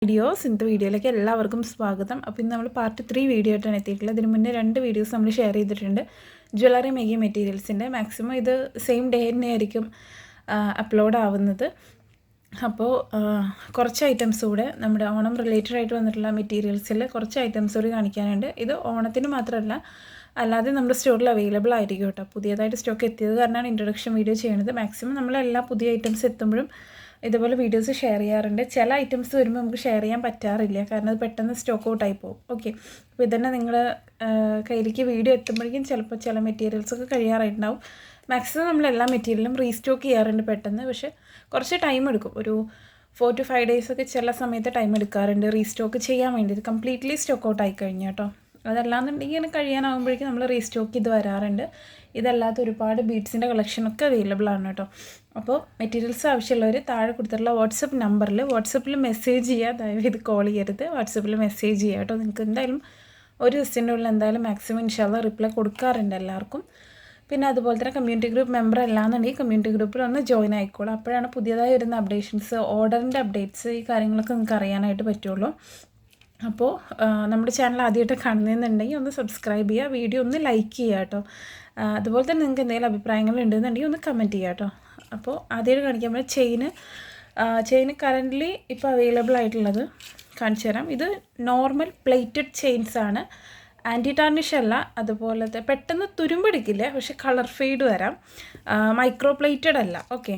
Videos ഇന്നത്തെ വീഡിയോയിലേക്ക് എല്ലാവർക്കും സ്വാഗതം. അപ്പോൾ ഇന്ന് നമ്മൾ പാർട്ട് 3 വീഡിയോ ആയിട്ടാണ് എത്തിയിട്ടുള്ളത്. ഇതിന് മുന്നേ 2 വീഡിയോസ് നമ്മൾ ഷെയർ ചെയ്തിട്ടുണ്ട്. ജ്വല്ലറി മേക്കിംഗ് മെറ്റീരിയൽസിൻ്റെ മാക്സിമം ഇത് സെയിം ഡേ തന്നെ ആയിരിക്കും അപ്ലോഡ് ആവുന്നത്. അപ്പോൾ കുറച്ച് ഐറ്റംസ് കൂടെ നമ്മുടെ ഓണം റിലേറ്റഡ് ആയിട്ട് വന്നിട്ടുള്ള മെറ്റീരിയൽസിൽ കുറച്ച് ഐറ്റംസ് കൂടി കാണിക്കാനുണ്ട്. ഇത് ഓണത്തിന് മാത്രമല്ല, അല്ലാതെ നമ്മുടെ സ്റ്റോറിൽ അവൈലബിൾ ആയിരിക്കും കേട്ടോ. പുതിയതായിട്ട് സ്റ്റോക്ക് എത്തിയത് കാരണമാണ് ഇൻട്രൊഡക്ഷൻ വീഡിയോ ചെയ്യുന്നത്. മാക്സിമം നമ്മളെല്ലാ പുതിയ ഐറ്റംസ് എത്തുമ്പോഴും ഇതുപോലെ വീഡിയോസ് ഷെയർ ചെയ്യാറുണ്ട്. ചില ഐറ്റംസ് വരുമ്പോൾ നമുക്ക് ഷെയർ ചെയ്യാൻ പറ്റാറില്ല, കാരണം അത് പെട്ടെന്ന് സ്റ്റോക്ക് ഔട്ടായി പോകും. ഓക്കെ, അപ്പോൾ ഇതന്നെ നിങ്ങൾ കയ്യിലേക്ക് വീഡിയോ എത്തുമ്പോഴേക്കും ചിലപ്പോൾ ചില മെറ്റീരിയൽസൊക്കെ കഴിയാറായിട്ടുണ്ടാവും. മാക്സിമം നമ്മളെല്ലാ മെറ്റീരിയലും റീസ്റ്റോക്ക് ചെയ്യാറുണ്ട് പെട്ടെന്ന്, പക്ഷേ കുറച്ച് ടൈം എടുക്കും. ഒരു 4 to 5 days ഒക്കെ ചില സമയത്ത് ടൈം എടുക്കാറുണ്ട് റീസ്റ്റോക്ക് ചെയ്യാൻ വേണ്ടിയിട്ട്, കംപ്ലീറ്റ്ലി സ്റ്റോക്ക് ഔട്ട് ആയി കഴിഞ്ഞാൽ കേട്ടോ. അതല്ലാന്നുണ്ടെങ്കിൽ ഇങ്ങനെ കഴിയാനാകുമ്പോഴേക്കും നമ്മൾ റീസ്റ്റോക്ക് ചെയ്ത് വരാറുണ്ട്. ഇതല്ലാത്ത ഒരുപാട് ബീഡ്സിൻ്റെ കളക്ഷനൊക്കെ അവൈലബിൾ ആണ് കേട്ടോ. അപ്പോൾ മെറ്റീരിയൽസ് ആവശ്യമുള്ളവർ താഴെ കൊടുത്തിട്ടുള്ള വാട്സപ്പ് നമ്പറിൽ വാട്സപ്പിൽ മെസ്സേജ് ചെയ്യുക. ദയവേത് കോൾ ചെയ്യരുത്, വാട്സപ്പിൽ മെസ്സേജ് ചെയ്യുക കേട്ടോ. നിങ്ങൾക്ക് എന്തായാലും ഒരു ദിവസത്തിൻ്റെ ഉള്ളിൽ എന്തായാലും മാക്സിമം ഇൻഷാല്ലാ റിപ്ലൈ കൊടുക്കാറുണ്ട് എല്ലാവർക്കും. പിന്നെ അതുപോലെ തന്നെ കമ്മ്യൂണിറ്റി ഗ്രൂപ്പ് മെമ്പർ അല്ലാന്നുണ്ടെങ്കിൽ കമ്മ്യൂണിറ്റി ഗ്രൂപ്പിൽ ഒന്ന് ജോയിൻ ആയിക്കോളൂ. അപ്പോഴാണ് പുതിയതായി വരുന്ന അപ്ഡേഷൻസ്, ഓർഡറിൻ്റെ അപ്ഡേറ്റ്സ്, ഈ കാര്യങ്ങളൊക്കെ നിങ്ങൾക്ക് അറിയാനായിട്ട് പറ്റുള്ളൂ. അപ്പോൾ നമ്മുടെ ചാനൽ ആദ്യമായിട്ട് കാണുന്നതെന്നുണ്ടെങ്കിൽ ഒന്ന് സബ്സ്ക്രൈബ് ചെയ്യുക, വീഡിയോ ഒന്ന് ലൈക്ക് ചെയ്യുക കേട്ടോ. അതുപോലെ തന്നെ നിങ്ങൾക്ക് എന്തെങ്കിലും അഭിപ്രായങ്ങൾ ഉണ്ടെന്നുണ്ടെങ്കിൽ ഒന്ന് കമൻറ്റ് ചെയ്യുക കേട്ടോ. അപ്പോൾ ആദ്യമായിട്ട് കാണിക്കാൻ പറ്റുന്ന ചെയിന് കറൻ്റ്ലി ഇപ്പോൾ അവൈലബിൾ ആയിട്ടുള്ളത് കാണിച്ചു തരാം. ഇത് നോർമൽ പ്ലേറ്റഡ് ചെയിൻസ് ആണ്, ആൻറ്റി ടാർണിഷ് അല്ല. അതുപോലത്തെ പെട്ടെന്ന് തുരുമ്പെടുക്കില്ല, പക്ഷെ കളർ ഫെയ്ഡ് വരാം. മൈക്രോ പ്ലേറ്റഡ് അല്ല. ഓക്കെ,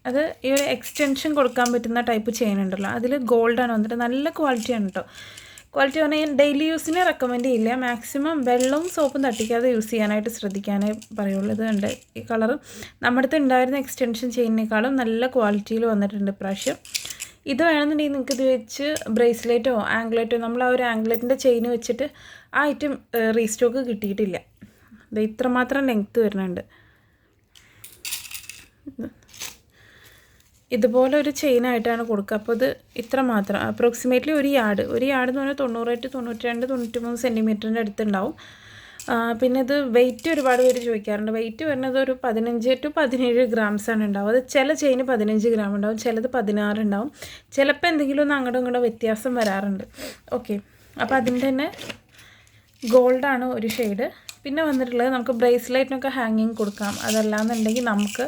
അത് ഈ ഒരു എക്സ്റ്റൻഷൻ കൊടുക്കാൻ പറ്റുന്ന ടൈപ്പ് ചെയിൻ ഉണ്ടല്ലോ, അതിൽ ഗോൾഡാണ് വന്നിട്ട് നല്ല ക്വാളിറ്റിയാണ് കേട്ടോ. ക്വാളിറ്റി പറഞ്ഞാൽ ഞാൻ ഡെയിലി യൂസിന് റെക്കമെൻഡ് ചെയ്യില്ല. മാക്സിമം വെള്ളവും സോപ്പും തട്ടിക്കാതെ യൂസ് ചെയ്യാനായിട്ട് ശ്രദ്ധിക്കാനേ പറയുള്ളൂ. ഇത് ഉണ്ട്, ഈ കളർ നമ്മുടെ അടുത്ത് ഉണ്ടായിരുന്ന എക്സ്റ്റൻഷൻ ചെയിനേക്കാളും നല്ല ക്വാളിറ്റിയിൽ വന്നിട്ടുണ്ട് ഇപ്രാവശ്യം. ഇത് വേണമെന്നുണ്ടെങ്കിൽ നിങ്ങൾക്ക് ഇത് വെച്ച് ബ്രേസ്ലെറ്റോ ആംഗ്ലെറ്റോ, നമ്മൾ ആ ഒരു ആംഗ്ലെറ്റിൻ്റെ ചെയിൻ വെച്ചിട്ട് ആ ഐറ്റം റീസ്റ്റോക്ക് കിട്ടിയിട്ടില്ല. ഇത് ഇത്രമാത്രം ലെങ്ത്ത് വരുന്നുണ്ട്. ഇതുപോലെ ഒരു ചെയിനായിട്ടാണ് കൊടുക്കുക. അപ്പോൾ ഇത് ഇത്ര മാത്രം, അപ്രോക്സിമേറ്റ്ലി ഒരു യാർഡ് എന്ന് പറഞ്ഞാൽ 90 to 92, 93 സെൻറ്റിമീറ്ററിൻ്റെ അടുത്തുണ്ടാവും. പിന്നെ ഇത് വെയിറ്റ് ഒരുപാട് പേര് ചോദിക്കാറുണ്ട്. വെയിറ്റ് വരുന്നത് ഒരു 15 to 17 ഗ്രാംസാണ് ഉണ്ടാവും. അത് ചില ചെയിന് 15 ഗ്രാം ഉണ്ടാവും, ചിലത് 16 ഉണ്ടാവും. ചിലപ്പോൾ എന്തെങ്കിലും ഒന്ന് അങ്ങോട്ടും ഇങ്ങോട്ടും വ്യത്യാസം വരാറുണ്ട്. ഓക്കെ, അപ്പോൾ അതിൻ്റെ തന്നെ ഗോൾഡാണ് ഒരു ഷെയ്ഡ്. പിന്നെ വന്നിട്ടുള്ളത് നമുക്ക് ബ്രേസ്ലെറ്റിനൊക്കെ ഹാങ്ങിങ് കൊടുക്കാം. അതല്ലാന്നുണ്ടെങ്കിൽ നമുക്ക്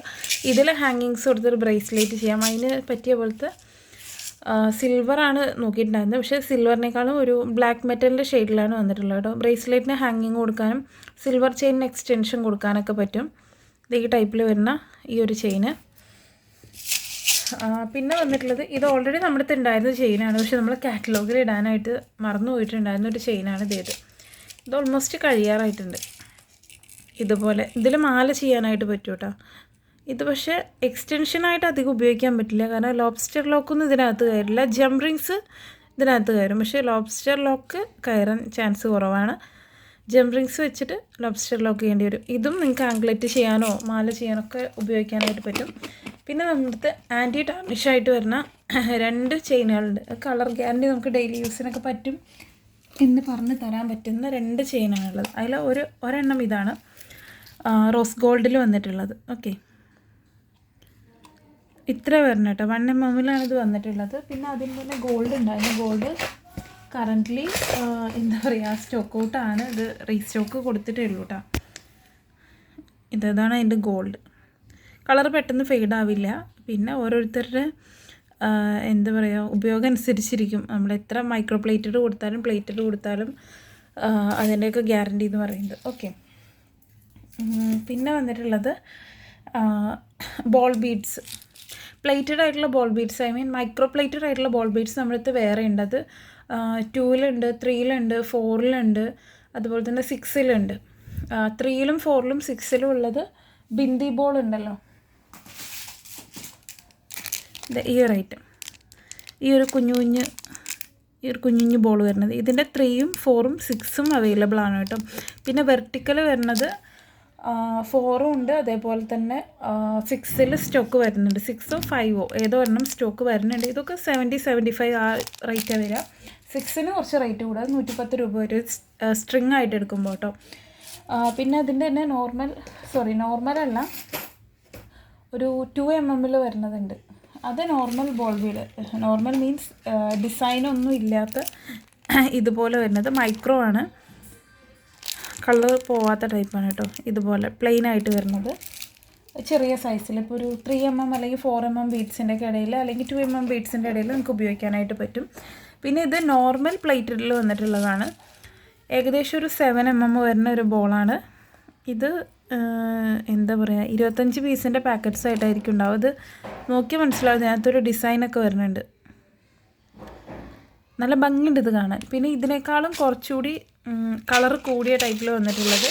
ഇതിൽ ഹാങ്ങിങ്സ് കൊടുത്തൊരു ബ്രേസ്ലെറ്റ് ചെയ്യാം. അതിന് പറ്റിയ പോലത്തെ സിൽവറാണ് നോക്കിയിട്ടുണ്ടായിരുന്നത്, പക്ഷേ സിൽവറിനേക്കാളും ഒരു ബ്ലാക്ക് മെറ്റലിൻ്റെ ഷെയ്ഡിലാണ് വന്നിട്ടുള്ളത് കേട്ടോ. ബ്രേസ്ലെറ്റിന് ഹാങ്ങിങ് കൊടുക്കാനും സിൽവർ ചെയിനിന് എക്സ്റ്റൻഷൻ കൊടുക്കാനൊക്കെ പറ്റും. ഈ ടൈപ്പിൽ വരുന്ന ഈ ഒരു ചെയിന്. പിന്നെ വന്നിട്ടുള്ളത് ഇത് ഓൾറെഡി നമ്മുടെ അടുത്ത് ഉണ്ടായിരുന്ന ചെയിനാണ്, പക്ഷേ നമ്മൾ കാറ്റലോഗിൽ ഇടാനായിട്ട് മറന്നു പോയിട്ടുണ്ടായിരുന്ന ഒരു ചെയിനാണ് ഇത് ഓൾമോസ്റ്റ് കഴിയാറായിട്ടുണ്ട്. ഇതുപോലെ ഇതിൽ മാല ചെയ്യാനായിട്ട് പറ്റും കേട്ടോ. ഇത് പക്ഷേ എക്സ്റ്റൻഷനായിട്ട് അധികം ഉപയോഗിക്കാൻ പറ്റില്ല, കാരണം ലോബ്സ്റ്റർ ലോക്കൊന്നും ഇതിനകത്ത് കയറില്ല. ജംപ് റിങ്സ് ഇതിനകത്ത് കയറും, പക്ഷേ ലോബ്സ്റ്റർ ലോക്ക് കയറാൻ ചാൻസ് കുറവാണ്. ജംപ് റിങ്സ് വെച്ചിട്ട് ലോബ്സ്റ്റർ ലോക്ക് ചെയ്യേണ്ടി വരും. ഇതും നിങ്ങൾക്ക് ആംഗ്ലെറ്റ് ചെയ്യാനോ മാല ചെയ്യാനോ ഒക്കെ ഉപയോഗിക്കാനായിട്ട് പറ്റും. പിന്നെ നമ്മുടെ ആൻറ്റി ടാർണിഷായിട്ട് വരുന്ന 2 ചെയിനുകളുണ്ട്. കളർ ഗ്യാരണ്ടി നമുക്ക് ഡെയിലി യൂസിനൊക്കെ പറ്റും എന്ന് പറഞ്ഞ് തരാൻ പറ്റുന്ന 2 ചെയിനാണുള്ളത്. അതിൽ ഒരെണ്ണം ഇതാണ് റോസ് ഗോൾഡിൽ വന്നിട്ടുള്ളത്. ഓക്കെ, ഇത്ര വരണം കേട്ടോ. 1 mm ഇത് വന്നിട്ടുള്ളത്. പിന്നെ അതിൽ തന്നെ ഗോൾഡ് ഉണ്ടായിരുന്നു. ഗോൾഡ് കറൻ്റ്ലി എന്താ പറയുക, സ്റ്റോക്ക് ഔട്ടാണ്. ഇത് റീസ്റ്റോക്ക് കൊടുത്തിട്ടേ ഉള്ളൂ കേട്ടോ. ഇതാണ് അതിൻ്റെ ഗോൾഡ്. കളർ പെട്ടെന്ന് ഫെയ്ഡ് ആവില്ല. പിന്നെ ഓരോരുത്തരുടെ എന്താ പറയുക, ഉപയോഗം അനുസരിച്ചിരിക്കും. നമ്മൾ എത്ര മൈക്രോ പ്ലേറ്റഡ് കൊടുത്താലും അതിൻ്റെയൊക്കെ ഗ്യാരണ്ടി എന്ന് പറയുന്നത്. ഓക്കെ, പിന്നെ വന്നിട്ടുള്ളത് ബോൾ ബീഡ്സ്, പ്ലേറ്റഡ് ആയിട്ടുള്ള ബോൾ ബീഡ്സ്, മൈക്രോ പ്ലേറ്റഡ് ആയിട്ടുള്ള ബോൾ ബീഡ്സ് നമ്മളടുത്ത് വേറെ ഉണ്ട്. അത് 2-ലുണ്ട്, 3-ലുണ്ട്, 4-ലുണ്ട്, അതുപോലെ തന്നെ 6-ലുണ്ട്. 3-ലും 4-ലും 6-ലും ഉള്ളത് ബിന്ദി ബോൾ ഉണ്ടല്ലോ, ഈ ഒരു ഐറ്റം, ഈ ഒരു കുഞ്ഞു ബോൾ വരുന്നത്, ഇതിൻ്റെ 3-ഉം 4-ഉം 6-ഉം അവൈലബിൾ ആണ് കേട്ടോ. പിന്നെ വെർട്ടിക്കൽ വരുന്നത് 4-ഉം ഉണ്ട്, അതേപോലെ തന്നെ 6-ൽ സ്റ്റോക്ക് വരുന്നുണ്ട്. 6-ഓ 5-ഓ ഏതോ ഒരെണ്ണം സ്റ്റോക്ക് വരുന്നുണ്ട്. ഇതൊക്കെ 70-75 ആ റേറ്റാണ് വരിക. 6-ന് കുറച്ച് റേറ്റ് കൂടാതെ 110 രൂപ ഒരു സ്ട്രിങ് ആയിട്ട് എടുക്കുമ്പോൾ കേട്ടോ. പിന്നെ അതിൻ്റെ തന്നെ നോർമലല്ല, ഒരു 2 mm വരുന്നതുണ്ട്. അത് normal ball bead. Normal means ഡിസൈനൊന്നും ഇല്ലാത്ത ഇതുപോലെ വരുന്നത് മൈക്രോ ആണ്. കളർ പോവാത്ത ടൈപ്പാണ് കേട്ടോ. ഇതുപോലെ പ്ലെയിൻ ആയിട്ട് വരുന്നത് ചെറിയ സൈസിൽ ഇപ്പോൾ ഒരു 3mm അല്ലെങ്കിൽ 4mm ബീഡ്സിൻ്റെ ഒക്കെ ഇടയിൽ അല്ലെങ്കിൽ 2mm ബീഡ്സിൻ്റെ ഇടയിൽ നമുക്ക് ഉപയോഗിക്കാനായിട്ട് പറ്റും. പിന്നെ ഇത് നോർമൽ പ്ലേറ്റഡിൽ വന്നിട്ടുള്ളതാണ്. ഏകദേശം ഒരു 7mm വരുന്ന ഒരു ബോളാണ് ഇത്. എന്താ പറയുക, 25 പീസിൻ്റെ പാക്കറ്റ്സ് ആയിട്ടായിരിക്കും ഉണ്ടാവും. അത് നോക്കി മനസ്സിലാവും, ഇതിനകത്തൊരു ഡിസൈനൊക്കെ വരുന്നുണ്ട്. നല്ല ഭംഗിയുണ്ട് ഇത് കാണാൻ. പിന്നെ ഇതിനേക്കാളും കുറച്ചുകൂടി കളർ കൂടിയ ടൈപ്പിൽ വന്നിട്ടുള്ളത്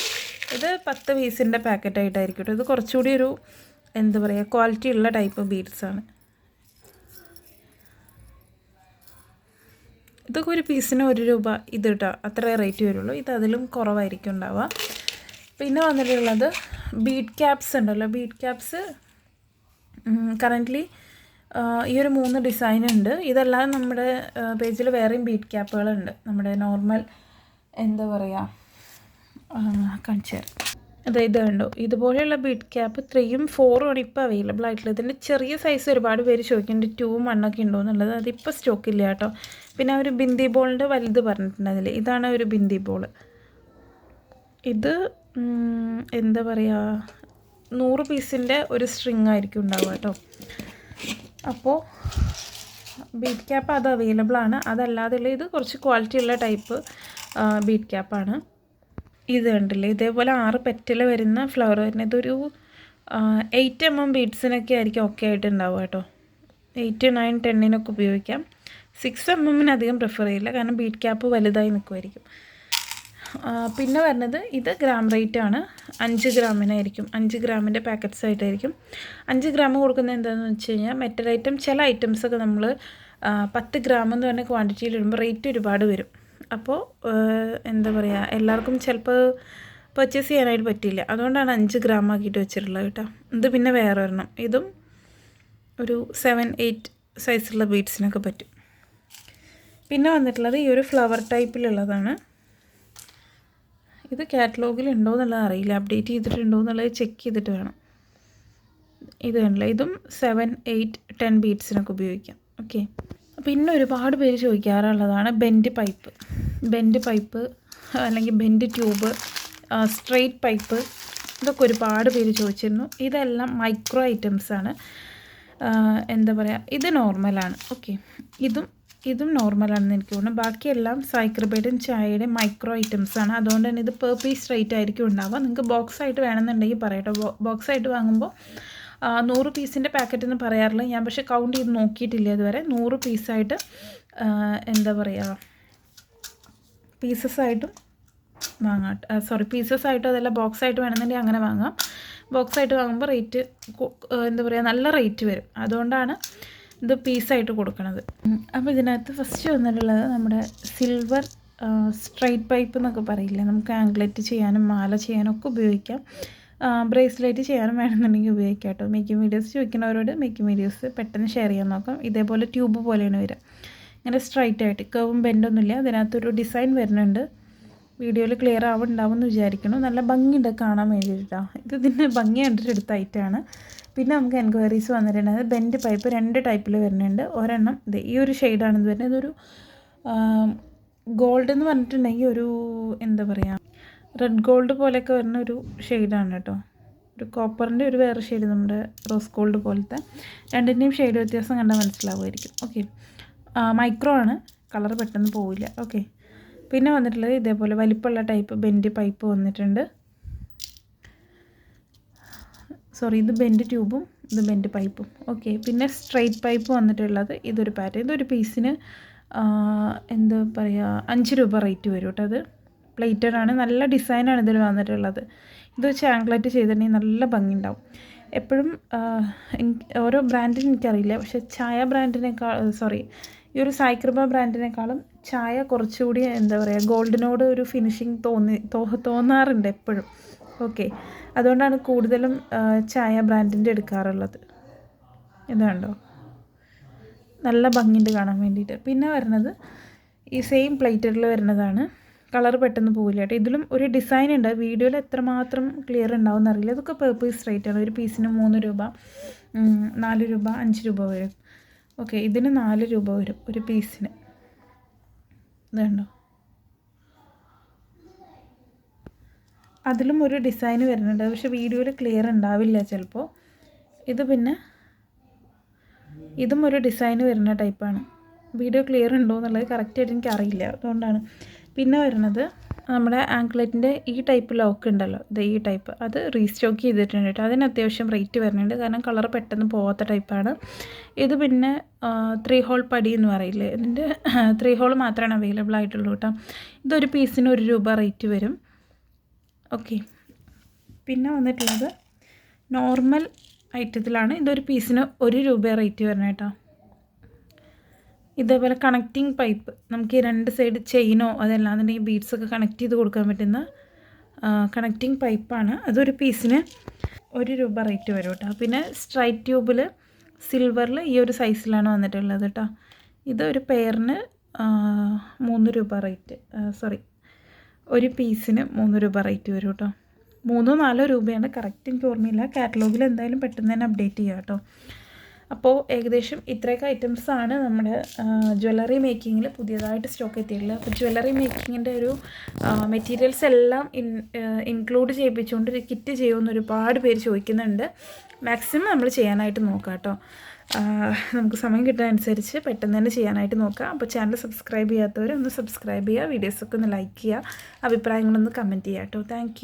ഇത് 10 പീസിൻ്റെ പാക്കറ്റായിട്ടായിരിക്കും കേട്ടോ. ഇത് കുറച്ചുകൂടി ഒരു എന്താ പറയുക ക്വാളിറ്റി ഉള്ള ടൈപ്പ് ബീഡ്സാണ്. ഇതൊക്കെ ഒരു പീസിന് 1 രൂപ ഇത് കേട്ടോ, അത്രേ റേറ്റ് വരുള്ളൂ. ഇത് അതിലും കുറവായിരിക്കും ഉണ്ടാവുക. പിന്നെ വന്നിട്ടുള്ളത് ബീഡ് ക്യാപ്സ് ഉണ്ടല്ലോ. ബീഡ് ക്യാപ്സ് കറൻ്റ്ലി ഈ ഒരു 3 ഡിസൈൻ ഉണ്ട്. ഇതല്ലാതെ നമ്മുടെ പേജിൽ വേറെയും ബീഡ് ക്യാപ്പുകളുണ്ട്. നമ്മുടെ നോർമൽ എന്താ പറയുക കാണിച്ചു തരാം. അതായത് കണ്ടോ, ഇതുപോലെയുള്ള ബീഡ് ക്യാപ്പ് 3ഉം 4ഉം ആണ് ഇപ്പോൾ അവൈലബിൾ ആയിട്ടുള്ളത്. ഇതിൻ്റെ ചെറിയ സൈസ് ഒരുപാട് പേര് ചോദിക്കുന്നുണ്ട് 2ഉം 1ഒക്കെ ഉണ്ടോ എന്നുള്ളത്. അതിപ്പോൾ സ്റ്റോക്കില്ല കേട്ടോ. പിന്നെ ഒരു ബിന്ദി ബോളിൻ്റെ വലുത് പറഞ്ഞിട്ടുണ്ട് അതിൽ. ഇതാണ് ഒരു ബിന്ദി ബോൾ. ഇത് എന്താ പറയുക 100 പീസിൻ്റെ ഒരു സ്ട്രിങ് ആയിരിക്കും ഉണ്ടാവുക കേട്ടോ. അപ്പോൾ ബീഡ് ക്യാപ്പ് അത് അവൈലബിൾ ആണ്. അതല്ലാതെയുള്ള ഇത് കുറച്ച് ക്വാളിറ്റി ഉള്ള ടൈപ്പ് ബീഡ് ക്യാപ്പാണ്. ഇത് കണ്ടില്ലേ, ഇതേപോലെ 6 പെറ്റൽ വരുന്ന ഫ്ലവർ വരുന്നത്. ഇതൊരു 8mm ബീഡ്സിനൊക്കെ ആയിരിക്കും ഓക്കെ ആയിട്ട് ഉണ്ടാവുക കേട്ടോ. 8, 9, 10നൊക്കെ ഉപയോഗിക്കാം. 6mm അധികം പ്രിഫർ ചെയ്യില്ല, കാരണം ബീഡ് ക്യാപ്പ് വലുതായി നിൽക്കുമായിരിക്കും. പിന്നെ വരുന്നത് ഇത് ഗ്രാം റേറ്റ് ആണ്. 5 ഗ്രാമിനായിരിക്കും. 5 ഗ്രാമിൻ്റെ പാക്കറ്റ്സ് ആയിട്ടായിരിക്കും. 5 ഗ്രാം കൊടുക്കുന്നത് എന്താണെന്ന് വെച്ച് കഴിഞ്ഞാൽ മെറ്റൽ ഐറ്റം ചില ഐറ്റംസൊക്കെ നമ്മൾ 10 ഗ്രാം എന്ന് പറഞ്ഞ ക്വാണ്ടിറ്റിയിൽ ഇടുമ്പോൾ റേറ്റ് ഒരുപാട് വരും. അപ്പോൾ എന്താ പറയുക, എല്ലാവർക്കും ചിലപ്പോൾ പർച്ചേസ് ചെയ്യാനായിട്ട് പറ്റില്ല. അതുകൊണ്ടാണ് 5 ഗ്രാം ആക്കിയിട്ട് വെച്ചിട്ടുള്ളത് കേട്ടോ. ഇത് പിന്നെ വേറെ ഒരെണ്ണം, ഇതും ഒരു 7, 8 സൈസുള്ള ബീഡ്സിനൊക്കെ പറ്റും. പിന്നെ വന്നിട്ടുള്ളത് ഈ ഒരു ഫ്ലവർ ടൈപ്പിലുള്ളതാണ്. ഇത് കാറ്റലോഗിൽ ഉണ്ടോ എന്നുള്ളത് അറിയില്ല, അപ്ഡേറ്റ് ചെയ്തിട്ടുണ്ടോ എന്നുള്ളത് ചെക്ക് ചെയ്തിട്ട് വേണം. ഇത് കണ്ടില്ല, ഇതും 7, 8, 10 ബീഡ്സിനൊക്കെ ഉപയോഗിക്കാം. ഓക്കെ. പിന്നെ ഒരുപാട് പേര് ചോദിക്കാറുള്ളതാണ് ബെൻഡ് പൈപ്പ് അല്ലെങ്കിൽ ബെൻഡ് ട്യൂബ്, സ്ട്രെയിറ്റ് പൈപ്പ്. ഇതൊക്കെ ഒരുപാട് പേര് ചോദിച്ചിരുന്നു. ഇതെല്ലാം മൈക്രോ ഐറ്റംസാണ്. എന്താ പറയുക, ഇത് നോർമലാണ്. ഓക്കെ, ഇതും നോർമലാണെന്ന് എനിക്ക് തോന്നുന്നു. ബാക്കിയെല്ലാം സൈക്രബൈഡും ചായയുടെയും മൈക്രോ ഐറ്റംസാണ്. അതുകൊണ്ട് തന്നെ ഇത് പെർ പീസ് റേറ്റ് ആയിരിക്കും ഉണ്ടാവുക. നിങ്ങൾക്ക് ബോക്സായിട്ട് വേണമെന്നുണ്ടെങ്കിൽ പറയട്ടോ. ബോക്സായിട്ട് വാങ്ങുമ്പോൾ 100 പീസിൻ്റെ പാക്കറ്റ് എന്ന് പറയാറില്ല ഞാൻ, പക്ഷേ കൗണ്ട് ചെയ്ത് നോക്കിയിട്ടില്ല ഇതുവരെ. 100 പീസായിട്ട് എന്താ പറയുക പീസസ്സായിട്ടും വാങ്ങാം. പീസസ്സായിട്ടും അതല്ല ബോക്സായിട്ട് വേണമെന്നുണ്ടെങ്കിൽ അങ്ങനെ വാങ്ങാം. ബോക്സായിട്ട് വാങ്ങുമ്പോൾ റേറ്റ് എന്താ പറയുക നല്ല റേറ്റ് വരും. അതുകൊണ്ടാണ് ഇത് പീസായിട്ട് കൊടുക്കണത്. അപ്പോൾ ഇതിനകത്ത് ഫസ്റ്റ് വന്നിട്ടുള്ളത് നമ്മുടെ സിൽവർ സ്ട്രൈറ്റ് പൈപ്പ് എന്നൊക്കെ പറയില്ലേ, നമുക്ക് ആംഗ്ലെറ്റ് ചെയ്യാനും മാല ചെയ്യാനും ഒക്കെ ഉപയോഗിക്കാം. ബ്രേസ്ലെറ്റ് ചെയ്യാനും വേണമെന്നുണ്ടെങ്കിൽ ഉപയോഗിക്കാം കേട്ടോ. മേക്കിംഗ് വീഡിയോസ് ചോദിക്കുന്നവരോട് മേക്കിംഗ് വീഡിയോസ് പെട്ടെന്ന് ഷെയർ ചെയ്യാൻ നോക്കാം. ഇതേപോലെ ട്യൂബ് പോലെയാണ് വരിക, ഇങ്ങനെ സ്ട്രൈറ്റ് ആയിട്ട്, കർവും ബെൻഡൊന്നുമില്ല. അതിനകത്തൊരു ഡിസൈൻ വരുന്നുണ്ട്. വീഡിയോയിൽ ക്ലിയർ ആവുന്നുണ്ടാവും എന്ന് വിചാരിക്കുന്നു. നല്ല ഭംഗിയുണ്ട് കാണാൻ വേണ്ടിയിട്ടാണ്. ഇതിൻ്റെ ഭംഗി കണ്ടിട്ട് എടുത്ത ഐറ്റമാണ്. പിന്നെ നമുക്ക് എൻക്വയറീസ് വന്നിട്ടുണ്ടായത് ബെൻഡ് പൈപ്പ് 2 ടൈപ്പിൽ വരുന്നുണ്ട്. ഒരെണ്ണം ഇത് ഈ ഒരു ഷെയ്ഡാണ് ഇത് വരുന്നത്. ഇതൊരു ഗോൾഡ് എന്ന് പറഞ്ഞിട്ടുണ്ടെങ്കിൽ ഒരു എന്താ പറയുക റെഡ് ഗോൾഡ് പോലെയൊക്കെ വരുന്ന ഒരു ഷെയ്ഡാണ് കേട്ടോ. ഒരു കോപ്പറിൻ്റെ ഒരു വേറെ ഷെയ്ഡ്, നമ്മുടെ റോസ് ഗോൾഡ് പോലത്തെ. രണ്ടിൻ്റെയും ഷെയ്ഡ് വ്യത്യാസം കണ്ടാൽ മനസ്സിലാവുമായിരിക്കും. ഓക്കെ, മൈക്രോ ആണ്, കളർ പെട്ടെന്ന് പോവില്ല. ഓക്കെ. പിന്നെ വന്നിട്ടുള്ളത് ഇതേപോലെ വലിപ്പമുള്ള ടൈപ്പ് ബെൻഡ് പൈപ്പ് വന്നിട്ടുണ്ട്. ഇത് ബെൻഡ് ട്യൂബും ഇത് ബെൻഡ് പൈപ്പും. ഓക്കെ. പിന്നെ സ്ട്രെയിറ്റ് പൈപ്പ് വന്നിട്ടുള്ളത് ഇതൊരു പാറ്റേൺ. ഇതൊരു പീസിന് എന്താ പറയുക 5 രൂപ റേറ്റ് വരും കേട്ടോ. അത് പ്ലേറ്റഡ് ആണ്. നല്ല ഡിസൈനാണ് ഇതിൽ വന്നിട്ടുള്ളത്. ഇത് വെച്ച് ആംഗ്ലെറ്റ് ചെയ്തിട്ടുണ്ടെങ്കിൽ നല്ല ഭംഗി ഉണ്ടാവും. എപ്പോഴും ഓരോ ബ്രാൻഡിന് എനിക്കറിയില്ല, പക്ഷേ ചായ ബ്രാൻഡിനേക്കാൾ ഈ ഒരു സായികൃപ ബ്രാൻഡിനേക്കാളും ചായ കുറച്ചുകൂടി എന്താ പറയുക ഗോൾഡിനോട് ഒരു ഫിനിഷിങ് തോന്നാറുണ്ട് എപ്പോഴും. ഓക്കെ, അതുകൊണ്ടാണ് കൂടുതലും ചായ ബ്രാൻഡിൻ്റെ എടുക്കാറുള്ളത്. ഇതുണ്ടോ, നല്ല ഭംഗിയുണ്ട് കാണാൻ വേണ്ടിയിട്ട്. പിന്നെ വരുന്നത് ഈ സെയിം പ്ലേറ്റഡിൽ വരുന്നതാണ്. കളർ പെട്ടെന്ന് പോവില്ല കേട്ടോ. ഇതിലും ഒരു ഡിസൈൻ ഉണ്ട്. വീഡിയോയിൽ എത്രമാത്രം ക്ലിയർ ഉണ്ടാവും എന്നറിയില്ല. ഇതൊക്കെ പെർ പീസ് റേറ്റാണ്. ഒരു പീസിന് 3 രൂപ, 4 രൂപ, 5 രൂപ വരും. ഓക്കെ, ഇതിന് 4 രൂപ വരും ഒരു പീസിന്. ഇതുണ്ടോ, അതിലും ഒരു ഡിസൈൻ വരുന്നുണ്ട്, പക്ഷെ വീഡിയോയിൽ ക്ലിയർ ഉണ്ടാവില്ല ചിലപ്പോൾ. ഇത് പിന്നെ ഇതും ഒരു ഡിസൈൻ വരുന്ന ടൈപ്പാണ്. വീഡിയോ ക്ലിയർ ഉണ്ടോ എന്നുള്ളത് കറക്റ്റായിട്ട് എനിക്കറിയില്ല, അതുകൊണ്ടാണ്. പിന്നെ വരുന്നത് നമ്മുടെ ആങ്ക്ലെറ്റിൻ്റെ ഈ ടൈപ്പ് ലോക്ക് ഉണ്ടല്ലോ, ഇത് ഈ ടൈപ്പ്, അത് റീസ്റ്റോക്ക് ചെയ്തിട്ടുണ്ട് കേട്ടോ. അതിന് അത്യാവശ്യം റേറ്റ് വരുന്നുണ്ട്, കാരണം കളർ പെട്ടെന്ന് പോകാത്ത ടൈപ്പാണ് ഇത്. പിന്നെ 3 ഹോൾ പടി എന്ന് പറയില്ലേ, ഇതിൻ്റെ 3 ഹോൾ മാത്രമാണ് അവൈലബിൾ ആയിട്ടുള്ളൂ കേട്ടോ. ഇതൊരു പീസിന് 1 രൂപ റേറ്റ് വരും. ഓക്കെ, പിന്നെ വന്നിട്ടുള്ളത് നോർമൽ ഐറ്റത്തിലാണ്. ഇതൊരു പീസിന് 1 രൂപ റേറ്റ് വരണം കേട്ടോ. ഇതേപോലെ കണക്റ്റിംഗ് പൈപ്പ്, നമുക്ക് ഈ 2 സൈഡ് ചെയിനോ അതല്ലാന്നുണ്ടെങ്കിൽ ബീഡ്സൊക്കെ കണക്ട് ചെയ്ത് കൊടുക്കാൻ പറ്റുന്ന കണക്റ്റിംഗ് പൈപ്പാണ്. അതൊരു പീസിന് 1 രൂപ റേറ്റ് വരും കേട്ടോ. പിന്നെ സ്ട്രൈറ്റ് ട്യൂബിൽ സിൽവറിൽ ഈ ഒരു സൈസിലാണ് വന്നിട്ടുള്ളത് കേട്ടോ. ഇത് ഒരു പെയറിന് 3 രൂപ റേറ്റ്, ഒരു പീസിന് 3 രൂപ റേറ്റ് വരും കേട്ടോ. 3-4 രൂപയാണ്, കറക്റ്റ് എനിക്ക് ഓർമ്മയില്ല. കാറ്റലോഗിൽ എന്തായാലും പെട്ടെന്ന് തന്നെ അപ്ഡേറ്റ് ചെയ്യാം കേട്ടോ. അപ്പോൾ ഏകദേശം ഇത്രയൊക്കെ ഐറ്റംസാണ് നമ്മുടെ ജ്വല്ലറി മേക്കിങ്ങിൽ പുതിയതായിട്ട് സ്റ്റോക്ക് എത്തിയിട്ടുള്ളത്. അപ്പോൾ ജ്വല്ലറി മേക്കിങ്ങിൻ്റെ ഒരു മെറ്റീരിയൽസ് എല്ലാം ഇൻക്ലൂഡ് ചെയ്യിപ്പിച്ചുകൊണ്ട് ഒരു കിറ്റ് ചെയ്യുമെന്ന് ഒരുപാട് പേര് ചോദിക്കുന്നുണ്ട്. മാക്സിമം നമ്മൾ ചെയ്യാനായിട്ട് നോക്കാം കേട്ടോ. നമുക്ക് സമയം കിട്ടുന്നതനുസരിച്ച് പെട്ടെന്ന് തന്നെ ചെയ്യാനായിട്ട് നോക്കാം. അപ്പോൾ ചാനൽ സബ്സ്ക്രൈബ് ചെയ്യാത്തവർ ഒന്ന് സബ്സ്ക്രൈബ് ചെയ്യുക, വീഡിയോസൊക്കെ ഒന്ന് ലൈക്ക് ചെയ്യുക, അഭിപ്രായങ്ങളൊന്ന് കമൻറ്റ് ചെയ്യുക കേട്ടോ. താങ്ക്